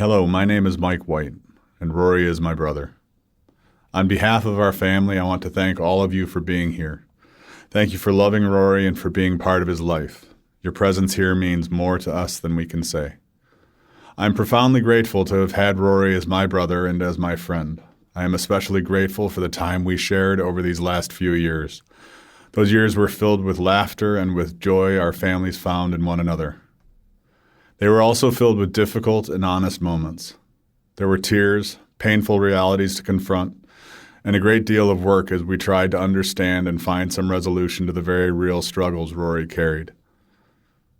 Hello, my name is Mike White, and Rory is my brother. On behalf of our family, I want to thank all of you for being here. Thank you for loving Rory and for being part of his life. Your presence here means more to us than we can say. I'm profoundly grateful to have had Rory as my brother and as my friend. I am especially grateful for the time we shared over these last few years. Those years were filled with laughter and with joy our families found in one another. They were also filled with difficult and honest moments. There were tears, painful realities to confront, and a great deal of work as we tried to understand and find some resolution to the very real struggles Rory carried.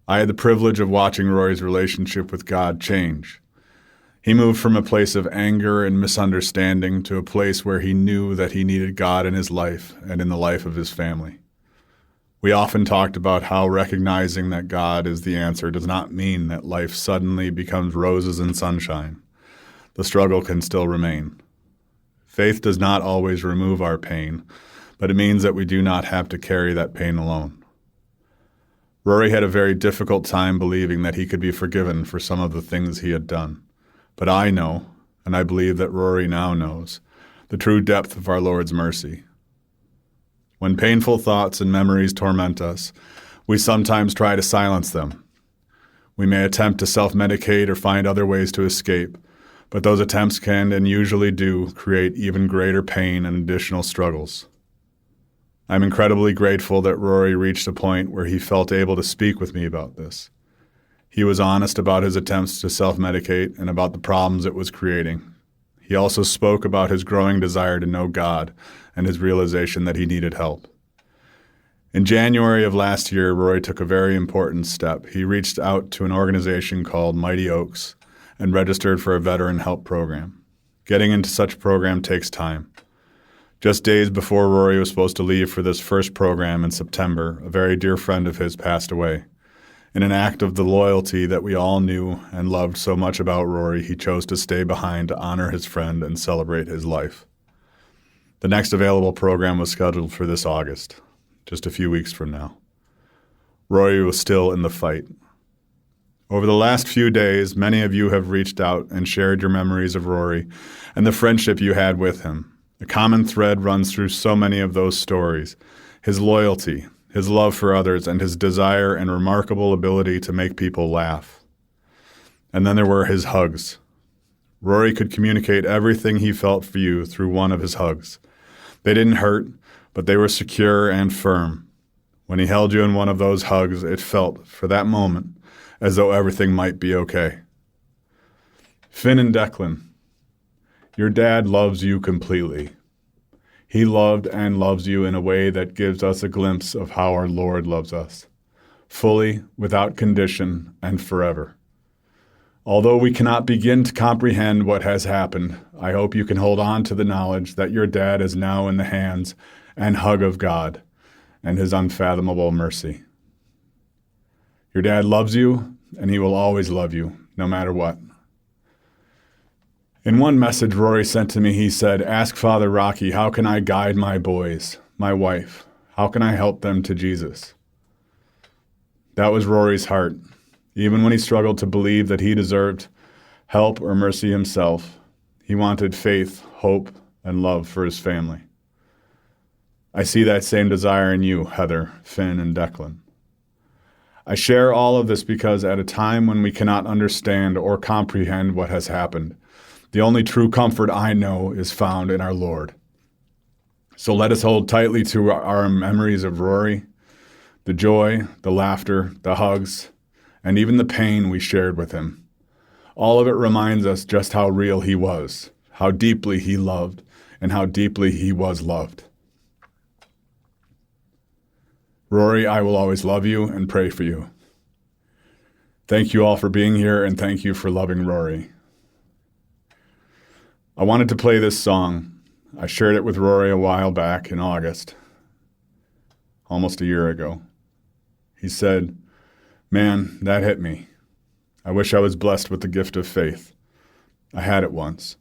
I had the privilege of watching Rory's relationship with God change. He moved from a place of anger and misunderstanding to a place where he knew that he needed God in his life and in the life of his family. We often talked about how recognizing that God is the answer does not mean that life suddenly becomes roses and sunshine. The struggle can still remain. Faith does not always remove our pain, but it means that we do not have to carry that pain alone. Rory had a very difficult time believing that he could be forgiven for some of the things he had done. But I know, and I believe that Rory now knows, the true depth of our Lord's mercy. When painful thoughts and memories torment us, we sometimes try to silence them. We may attempt to self-medicate or find other ways to escape, but those attempts can, and usually do, create even greater pain and additional struggles. I'm incredibly grateful that Rory reached a point where he felt able to speak with me about this. He was honest about his attempts to self-medicate and about the problems it was creating. He also spoke about his growing desire to know God and his realization that he needed help. In January of last year, Rory took a very important step. He reached out to an organization called Mighty Oaks and registered for a veteran help program. Getting into such a program takes time. Just days before Rory was supposed to leave for this first program in September, a very dear friend of his passed away. In an act of the loyalty that we all knew and loved so much about Rory, he chose to stay behind to honor his friend and celebrate his life. The next available program was scheduled for this August, just a few weeks from now. Rory was still in the fight. Over the last few days, many of you have reached out and shared your memories of Rory and the friendship you had with him. A common thread runs through so many of those stories: his loyalty, his love for others, and his desire and remarkable ability to make people laugh. And then there were his hugs. Rory could communicate everything he felt for you through one of his hugs. They didn't hurt, but they were secure and firm. When he held you in one of those hugs, it felt, for that moment, as though everything might be okay. Finn and Declan, your dad loves you completely. He loved and loves you in a way that gives us a glimpse of how our Lord loves us, fully, without condition, and forever. Although we cannot begin to comprehend what has happened, I hope you can hold on to the knowledge that your dad is now in the hands and hug of God and his unfathomable mercy. Your dad loves you, and he will always love you, no matter what. In one message Rory sent to me, he said, "Ask Father Rocky, how can I guide my boys, my wife? How can I help them to Jesus?" That was Rory's heart. Even when he struggled to believe that he deserved help or mercy himself, he wanted faith, hope, and love for his family. I see that same desire in you, Heather, Finn, and Declan. I share all of this because at a time when we cannot understand or comprehend what has happened, the only true comfort I know is found in our Lord. So let us hold tightly to our memories of Rory, the joy, the laughter, the hugs, and even the pain we shared with him. All of it reminds us just how real he was, how deeply he loved, and how deeply he was loved. Rory, I will always love you and pray for you. Thank you all for being here, and thank you for loving Rory. I wanted to play this song. I shared it with Rory a while back in August, almost a year ago. He said, "Man, that hit me. I wish I was blessed with the gift of faith. I had it once.